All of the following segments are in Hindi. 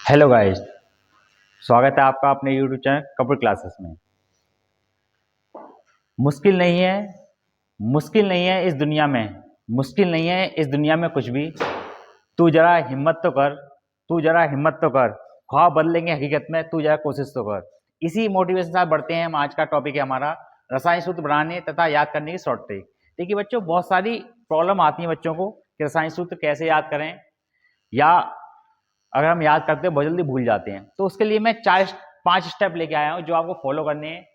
हेलो गाइस, स्वागत है आपका अपने यूट्यूब चैनल कंप्यूटर क्लासेस में। मुश्किल नहीं है, मुश्किल नहीं है इस दुनिया में, मुश्किल नहीं है इस दुनिया में कुछ भी। तू जरा हिम्मत तो कर, तू जरा हिम्मत तो कर, ख्वाब बदलेंगे हकीकत में, तू जरा कोशिश तो कर। इसी मोटिवेशन के साथ बढ़ते हैं हम। आज का टॉपिक है हमारा रसायनिक सूत्र बनाने तथा याद करने की शॉर्ट ट्रिक। देखिए बच्चों, बहुत सारी प्रॉब्लम आती है बच्चों को कि रसायनिक सूत्र कैसे याद करें, या अगर हम याद करते हैं बहुत जल्दी भूल जाते हैं। तो उसके लिए मैं 5 स्टेप लेके आया हूं जो आपको फॉलो करने हैं।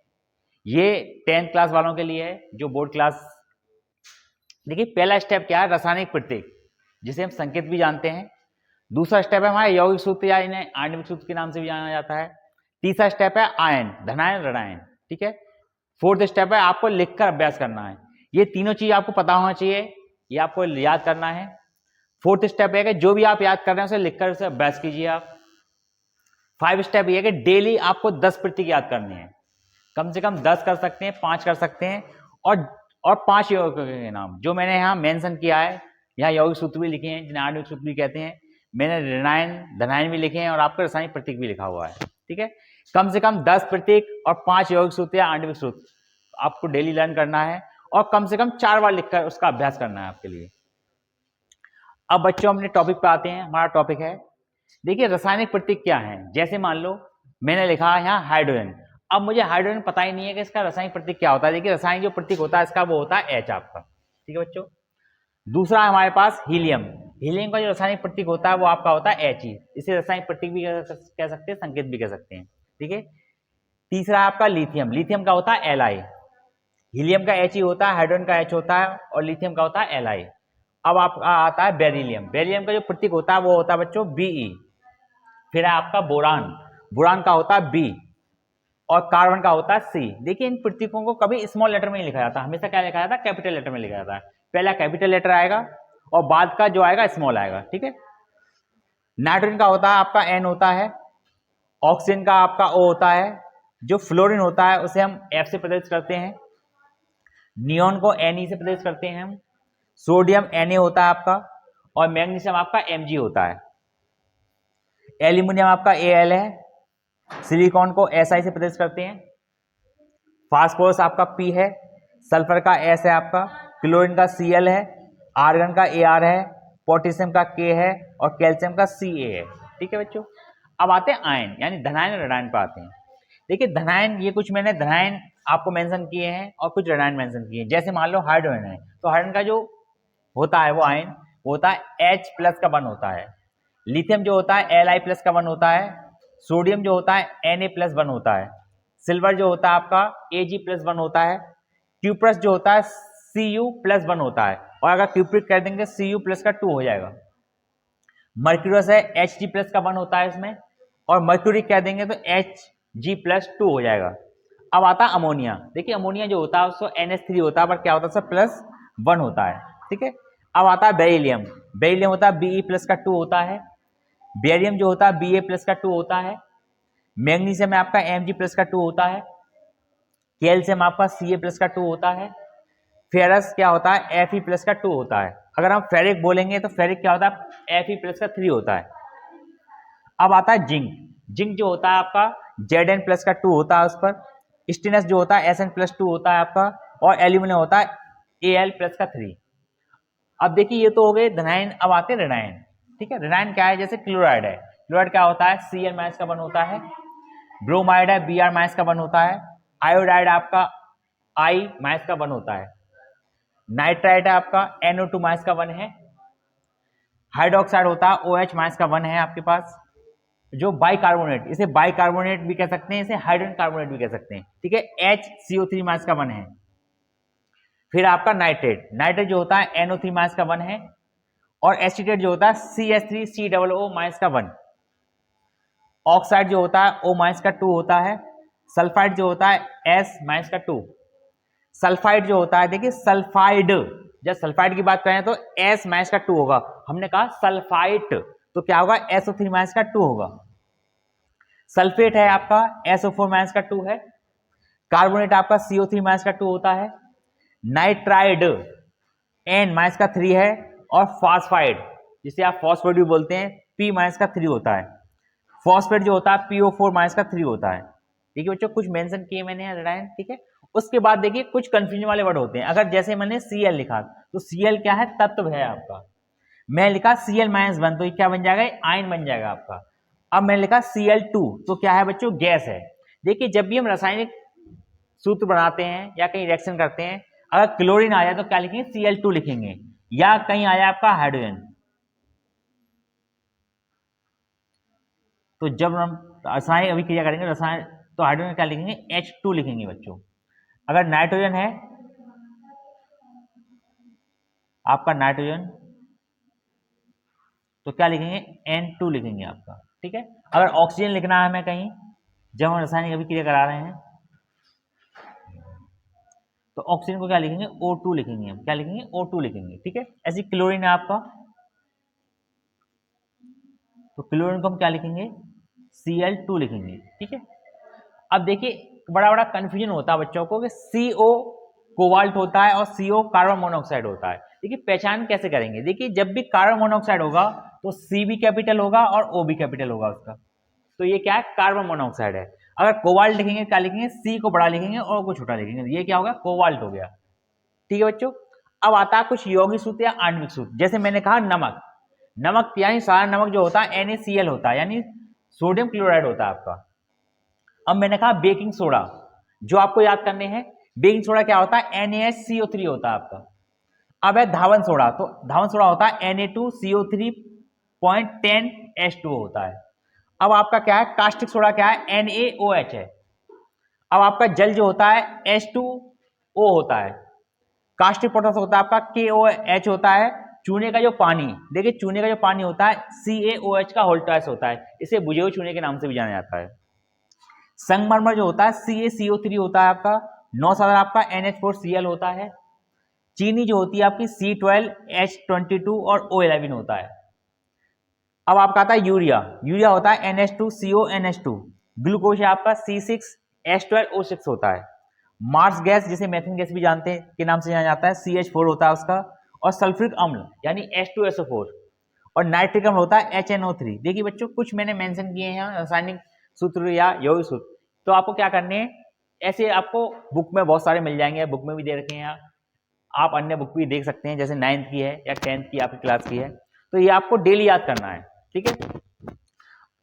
ये 10th क्लास वालों के लिए है, जो बोर्ड क्लास। देखिए पहला स्टेप क्या है, रासायनिक प्रतीक, जिसे हम संकेत भी जानते हैं। दूसरा स्टेप है हमारा यौगिक सूत्र, या इन्हें आणविक सूत्र के नाम से भी जाना जाता है। तीसरा स्टेप है आयन, धनायन ऋणायन। ठीक है। फोर्थ स्टेप है आपको लिखकर अभ्यास करना है। ये तीनों चीज आपको पता होना चाहिए, ये आपको याद करना है। फोर्थ स्टेप है कि जो भी आप याद कर रहे हैं उसे लिखकर उसे अभ्यास कीजिए आप। 5 स्टेप ये है कि डेली आपको 10 प्रतीक याद करने हैं। कम से कम 10 कर सकते हैं, 5 कर सकते हैं। और 5 यौगिकों के नाम जो मैंने यहाँ मेंशन किया है। यहाँ यौगिक सूत्र भी लिखे हैं जिन्हें आणविक सूत्र भी कहते हैं। मैंने ऋणायन धनायन भी लिखे हैं और आपको रासायनिक प्रतीक भी लिखा हुआ है। ठीक है। कम से कम 10 प्रतीक और 5 यौगिक सूत्र या आणविक सूत्र आपको डेली लर्न करना है, और कम से कम 4 बार लिखकर उसका अभ्यास करना है आपके लिए। अब बच्चों अपने टॉपिक पे आते हैं। हमारा टॉपिक है, देखिए रासायनिक प्रतीक क्या है। जैसे मान लो मैंने लिखा है यहाँ हाइड्रोजन। अब मुझे हाइड्रोजन पता ही नहीं है कि इसका रासायनिक प्रतीक क्या होता है। देखिए रासायनिक जो प्रतीक होता है इसका वो होता है H आपका। ठीक है बच्चों। दूसरा हमारे पास हीलियम। हीलियम का जो रासायनिक प्रतीक होता है वो आपका होता है He। इसे रासायनिक प्रतीक भी कह सकते हैं, संकेत भी कह सकते हैं। ठीक है। तीसरा है आपका लिथियम। लिथियम का होता है Li। हीलियम का He होता है, हाइड्रोजन का H होता है, और लिथियम का होता है Li। अब आपका आता है बेरिलियम। बेरिलियम का जो प्रतीक होता है वो होता है बच्चों Be। फिर है आपका बोरान। बोरान का होता है बी, और कार्बन का होता है सी। देखिए इन प्रतीकों को कभी स्मॉल लेटर में नहीं लिखा जाता, हमेशा क्या लिखा जाता है, कैपिटल लेटर में लिखा जाता है। पहला कैपिटल लेटर आएगा और बाद का जो आएगा स्मॉल आएगा। ठीक है। नाइट्रोजन का होता है आपका एन होता है, ऑक्सीजन का आपका ओ होता है, जो फ्लोरीन होता है उसे हम एफ से प्रदर्शित करते हैं, नियोन को एन ई से प्रदर्शित करते हैं हम, सोडियम एन ए होता है आपका, और मैग्नीशियम आपका एम जी होता है, एल्यूमिनियम आपका ए एल है, सिलिकॉन को SI से प्रदर्शित करते हैं, फास्फोरस आपका P है, सल्फर का S है आपका, क्लोरीन का Cl है, आर्गन का Ar है, पोटेशियम का K है, और कैल्शियम का Ca है। ठीक है बच्चों। अब आते हैं आयन यानी धनायन ऋणायन पर आते हैं। देखिए धनायन, ये कुछ मैंने धनायन आपको मेंशन किए हैं और कुछ ऋणायन मेंशन किए हैं। जैसे मान लो हाइड्रोजन है, तो हाइड्रोजन का जो होता है वो आयन होता है H प्लस का बन होता है। लिथियम जो होता है Li प्लस का बन होता है। सोडियम जो होता है Na प्लस वन होता है। सिल्वर जो होता है आपका Ag प्लस वन होता है। क्यूप्रस जो होता है Cu प्लस वन होता है, और अगर क्यूप्रिक कर देंगे Cu प्लस का 2 हो जाएगा। मर्क्यूरस है Hg प्लस का वन होता है इसमें, और मर्क्यूरिक कह देंगे तो Hg प्लस 2 हो जाएगा। अब आता है अमोनिया। देखिए अमोनिया जो होता है उसको NH3 होता है, पर क्या होता है सब प्लस वन होता है। ठीक है। अब आता है बेरिलियम। बेरिलियम होता है Be प्लस का 2 होता है। बेरियम जो होता है Ba प्लस का 2 होता है। मैग्नीशियम में आपका Mg प्लस का 2 होता है। कैल्शियम आपका Ca प्लस का 2 होता है। फेरस क्या होता है Fe प्लस का 2 होता है। अगर हम फेरिक बोलेंगे तो फेरिक क्या होता है Fe प्लस का 3 होता है। अब आता है जिंक। जिंक जो होता है आपका Zn प्लस का 2 होता है उस पर। स्टेनस जो होता है Sn प्लस 2 होता है आपका, और एल्यूमिनियम होता है Al प्लस का 3। अब देखिए ये तो हो गए धनायन। अब आते हैं ऋणायन। ठीक है। ऋणायन क्या है, जैसे क्लोराइड है, क्लोराइड क्या होता है Cl माइनस का बन होता है। ब्रोमाइड है Br माइनस का बन होता है। आयोडाइड आपका I माइनस का बन होता है। नाइट्राइट है आपका NO2 माइनस का बन है। हाइड्रोक्साइड होता है OH माइनस का बन है आपके पास। जो बाइकार्बोनेट, इसे बाइकार्बोनेट भी कह सकते हैं, इसे हाइड्रोजन कार्बोनेट भी कह सकते हैं। ठीक है। HCO3 माइनस का बन है। फिर आपका नाइट्रेट, नाइट्रेट जो होता है NO3 माइनस का बन है, और एसीटेट जो होता है CH3COO माइनस का बन। ऑक्साइड जो होता है O माइनस का 2 होता है। सल्फाइड जो होता है S माइनस का 2। सल्फाइड जो होता है, देखिए सल्फाइड, जब सल्फाइड की बात करें तो S माइनस का 2 होगा। हमने कहा सल्फाइट, तो क्या होगा SO3 माइनस का 2 होगा। सल्फेट है आपका SO4 माइनस का 2 है। कार्बोनेट आपका CO3 माइनस का 2 होता है। नाइट्राइड N माइनस का 3 है, और फास्फाइड जिसे आप फॉस्फेट भी बोलते हैं P माइनस का 3 होता है। फॉस्फेट जो होता है PO4 माइनस का 3 होता है। ठीक है बच्चों, कुछ मेंशन किए मैंने रेनाइन। ठीक है, उसके बाद देखिए कुछ कंफ्यूजन वाले वर्ड होते हैं। अगर जैसे मैंने Cl लिखा तो Cl क्या है, तत्व है आपका। मैं लिखा Cl-1 तो ये क्या बन जाएगा, आयन बन जाएगा आपका। अब मैंने लिखा Cl2 तो क्या है बच्चों, गैस है। देखिए जब भी हम रासायनिक सूत्र बनाते हैं या कहीं रिएक्शन करते हैं, अगर क्लोरीन आ जाए तो क्या लिखेंगे, Cl2 लिखेंगे, या कहीं आया आपका हाइड्रोजन, तो जब हम रासायनिक अभिक्रिया करेंगे रसायन तो हाइड्रोजन क्या लिखेंगे, H2 लिखेंगे बच्चों। अगर नाइट्रोजन है आपका नाइट्रोजन तो क्या लिखेंगे, N2 लिखेंगे आपका। ठीक है, अगर ऑक्सीजन लिखना है हमें कहीं जब हम रासायनिक अभिक्रिया करा रहे हैं तो ऑक्सीजन को क्या लिखेंगे, O2 लिखेंगे। हम क्या लिखेंगे, O2 लिखेंगे। ठीक है, ऐसी क्लोरीन है आपका तो क्लोरीन को हम क्या लिखेंगे, Cl2 लिखेंगे। ठीक है, अब देखिए बड़ा बड़ा कंफ्यूजन होता है बच्चों को कि CO कोबाल्ट होता है और CO कार्बन मोनोऑक्साइड होता है। देखिए पहचान कैसे करेंगे, देखिए जब भी कार्बन मोनोऑक्साइड होगा तो C भी कैपिटल होगा और O भी कैपिटल होगा उसका, तो ये क्या है, कार्बन मोनोऑक्साइड है। अगर कोबाल्ट लिखेंगे क्या लिखेंगे, C को बड़ा लिखेंगे और को छोटा लिखेंगे, ये क्या होगा, कोबाल्ट हो गया। ठीक है बच्चों, अब आता है कुछ यौगिक सूत्र या आणविक सूत्र। जैसे मैंने कहा नमक, नमक यानी सारा नमक जो होता है NaCl होता है, यानी सोडियम क्लोराइड होता है आपका। अब मैंने कहा बेकिंग सोडा, जो आपको याद करने हैं, बेकिंग सोडा क्या होता है, NaCO3 होता है आपका। अब है धावन सोडा, तो धावन सोडा होता है Na2CO3.10H2O होता है। अब आपका क्या है, कास्टिक सोडा क्या है, NaOH है। अब आपका जल जो होता है H2O होता है। कास्टिक पोटास होता है आपका KOH होता है। चूने का जो पानी, देखिए चूने का जो पानी होता है CaOH का होल ट्वाइस होता है, इसे बुझे हुए चूने के नाम से भी जाना जाता है। संगमरमर जो होता है CaCO3 होता है आपका। नौसागर आपका NH4Cl होता है। चीनी जो होती है आपकी C12H22 और O11 होता है। अब आपका आता है यूरिया, यूरिया होता है NH2CONH2। ग्लूकोज है आपका C6H12O6 होता है। मार्स गैस जिसे मेथेन गैस भी जानते हैं के नाम से जाना जाता है, CH4 होता है उसका। और सल्फ्यूरिक अम्ल यानी H2SO4 और नाइट्रिक अम्ल होता है HNO3। देखिए बच्चों कुछ मैंने मेंशन किए हैं रासायनिक सूत्र या यौगिक सूत्र, तो आपको क्या करने हैं, ऐसे आपको बुक में बहुत सारे मिल जाएंगे, बुक में भी दे रखे हैं, आप अन्य बुक भी देख सकते हैं, जैसे 9th की है या 10th की आपकी क्लास की है, तो ये आपको डेली याद करना है। ठीक है,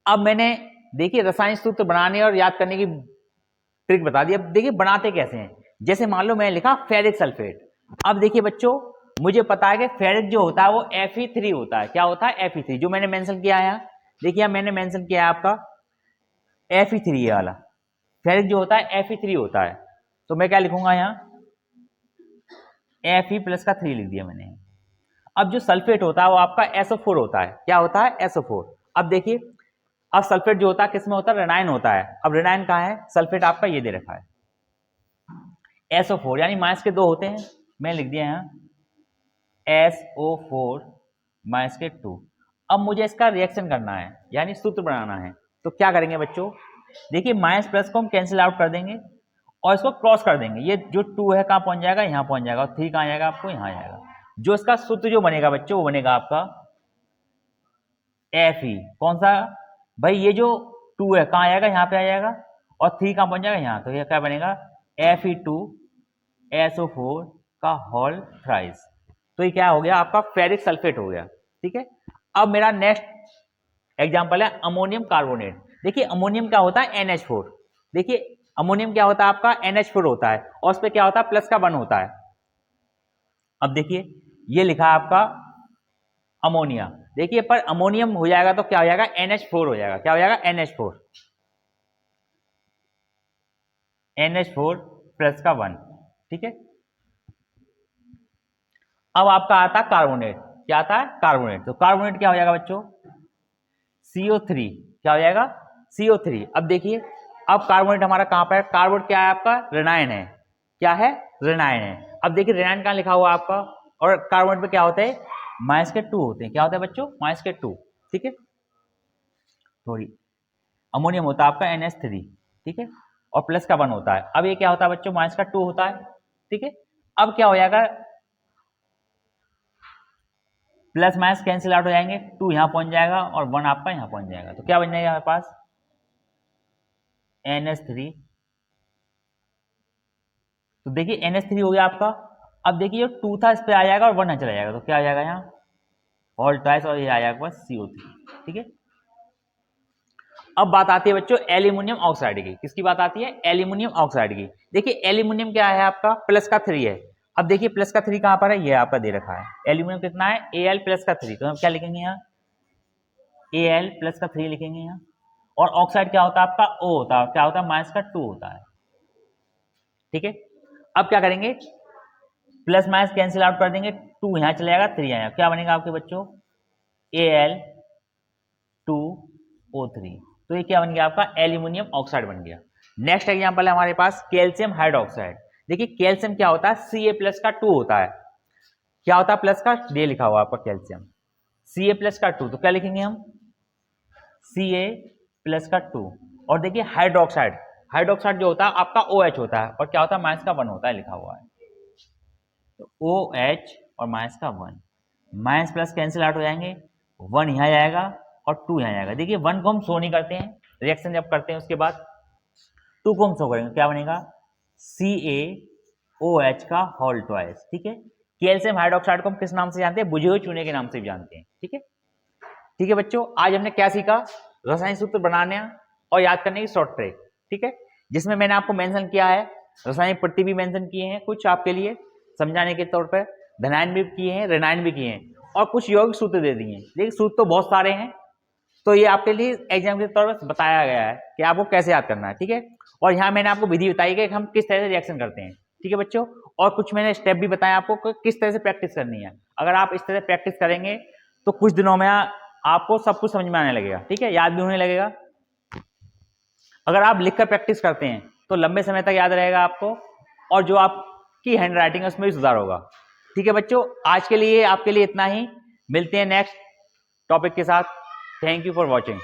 अब मैंने देखिए रासायनिक सूत्र बनाने और याद करने की ट्रिक बता दी। अब देखिए बनाते कैसे हैं, जैसे मान लो मैं लिखा फेरिक सल्फेट। अब देखिए बच्चों मुझे पता है कि फेरिक जो होता है वो Fe3 होता है। क्या होता है, Fe3, जो मैंने मेंशन किया है। देखिए मैंने मेंशन किया है आपका Fe3, ये वाला फेरिक जो होता है Fe3 होता है, तो मैं क्या लिखूंगा यहाँ, Fe प्लस का 3 लिख दिया मैंने। अब जो सल्फेट होता है वो आपका SO4 होता है। क्या होता है, SO4। अब देखिए, अब सल्फेट जो होता है किसमें होता है, रेनाइन होता है। अब रेनाइन कहाँ है, सल्फेट आपका ये दे रखा है SO4, यानी माइनस के 2 होते हैं, मैं लिख दिया यहाँ SO4 माइनस के 2। अब मुझे इसका रिएक्शन करना है यानी सूत्र बनाना है, तो क्या करेंगे बच्चों, देखिए माइनस प्लस को हम कैंसिल आउट कर देंगे और इसको क्रॉस कर देंगे। ये जो 2 है कहाँ पहुंच जाएगा, यहाँ पहुंच जाएगा, और 3 कहाँ जाएगा आपको, यहाँ जाएगा। जो इसका सूत्र जो बनेगा बच्चों वो बनेगा आपका Fe। कौन सा भाई, ये जो 2 है कहाँ आएगा, यहाँ पे आ जाएगा, और 3 कहाँ पहुंच जाएगा, यहाँ। तो ये क्या बनेगा, Fe2SO4 का होल थ्राइस। तो ये क्या हो गया आपका, फेरिक सल्फेट हो गया। ठीक है, अब मेरा नेक्स्ट एग्जांपल है अमोनियम कार्बोनेट। देखिए अमोनियम क्या होता है, NH4। देखिए अमोनियम क्या होता है आपका, NH4 होता है, और उस पर क्या होता है, प्लस का 1 होता है। अब देखिए ये लिखा है आपका अमोनिया, देखिए पर अमोनियम हो जाएगा तो क्या हो जाएगा, NH4 हो जाएगा। क्या हो जाएगा, NH4 प्लस का 1। ठीक है, अब आपका आता है कार्बोनेट। क्या आता है, कार्बोनेट। तो कार्बोनेट क्या हो जाएगा बच्चों, CO3। क्या हो जाएगा, CO3। अब देखिए, अब कार्बोनेट हमारा कहां पर है, कार्बोनेट क्या है आपका, रेनाइन है। क्या है, रेनाइन है। अब देखिए रेनाइन कहां लिखा हुआ आपका, और कार्बोनेट पे क्या होते हैं, माइनस के 2 होते हैं। क्या होता है बच्चों, माइनस के 2। ठीक है, सॉरी, अमोनियम होता है आपका NH3। ठीक है, और प्लस का 1 होता है। अब ये क्या होता है बच्चों, माइनस का 2 होता है। ठीक है, अब क्या हो जाएगा, प्लस माइनस कैंसिल आउट हो जाएंगे, 2 यहाँ पहुंच जाएगा और 1 आपका यहाँ पहुंच जाएगा। तो क्या बन जाएगा हमारे पास NH3। तो देखिए NH3 हो गया आपका। अब देखिए जो 2 था इस पे आ जाएगा और 1 यहाँ चला जाएगा, तो क्या आ जाएगा यहाँ ऑल ट्वाइस और ये आ जाएगा बस CO3। ठीक है, अब बात आती है बच्चों एल्यूमिनियम ऑक्साइड की। किसकी बात आती है? एल्यूमिनियम ऑक्साइड की। देखिए एल्यूमिनियम क्या है आपका, प्लस का 3 है। अब देखिए प्लस का 3 कहां पर है, ये आपका दे रखा है। एल्यूमिनियम कितना है, Al प्लस का 3, तो हम क्या लिखेंगे यहाँ Al प्लस का 3 लिखेंगे यहाँ। और ऑक्साइड क्या होता है आपका, O होता है, क्या होता है माइनस का 2 होता है। ठीक है, अब क्या करेंगे, प्लस माइनस कैंसिल आउट कर देंगे, 2 यहाँ चले जाएगा 3 आएगा, क्या बनेगा आपके बच्चों Al2O3। तो ये क्या बन गया आपका एल्यूमिनियम ऑक्साइड बन गया। नेक्स्ट एग्जांपल है हमारे पास कैल्शियम हाइड्रोक्साइड। देखिए कैल्शियम क्या होता है, Ca प्लस का 2 होता है। क्या होता है प्लस का, ये लिखा हुआ आपका कैल्शियम Ca प्लस का 2, तो क्या लिखेंगे हम Ca प्लस का 2। और देखिए हाइड्रोक्साइड, हाइड्रोक्साइड जो होता है आपका OH होता है और क्या होता है माइनस का 1 होता है, लिखा हुआ है। तो OH और माइनस का 1, माइनस प्लस कैंसिल आउट हो जाएंगे, 1 यहाँ जाएगा और 2 यहाँ जाएगा। देखिए 1 को हम शो नहीं करते हैं, रिएक्शन जब करते हैं उसके बाद 2 को हम शो करेंगे, क्या बनेगा CaOH का होल ट्वाइस। ठीक है, कैल्शियम हाइड्रोक्साइड को हम किस नाम से जानते हैं, बुझे हुए चूने के नाम से भी जानते हैं। ठीक है, ठीक है बच्चों, आज हमने क्या सीखा, रासायनिक सूत्र बनाने और याद करने की शॉर्ट ट्रिक। ठीक है, जिसमें मैंने आपको मेंशन किया है, रासायनिक पट्टी भी मेंशन किए हैं कुछ आपके लिए समझाने के तौर पर, धनायन भी किए हैं, ऋणायन भी किए हैं और कुछ यौगिक सूत्र दे दिए हैं। देखिए सूत्र तो बहुत सारे हैं, तो ये आपके लिए एग्जाम के तौर पर बताया गया है कि आपको कैसे याद करना है। ठीक है, और यहाँ मैंने आपको विधि बताई कि हम किस तरह से रिएक्शन करते हैं। ठीक है बच्चों, और कुछ मैंने स्टेप भी बताया आपको कि किस तरह से प्रैक्टिस करनी है। अगर आप इस तरह प्रैक्टिस करेंगे तो कुछ दिनों में आपको सब कुछ समझ में आने लगेगा। ठीक है, याद भी होने लगेगा। अगर आप लिखकर प्रैक्टिस करते हैं तो लंबे समय तक याद रहेगा आपको, और जो आपकी हैंड राइटिंग है उसमें भी सुधार होगा। ठीक है बच्चों, आज के लिए आपके लिए इतना ही, मिलते हैं नेक्स्ट टॉपिक के साथ। Thank you for watching.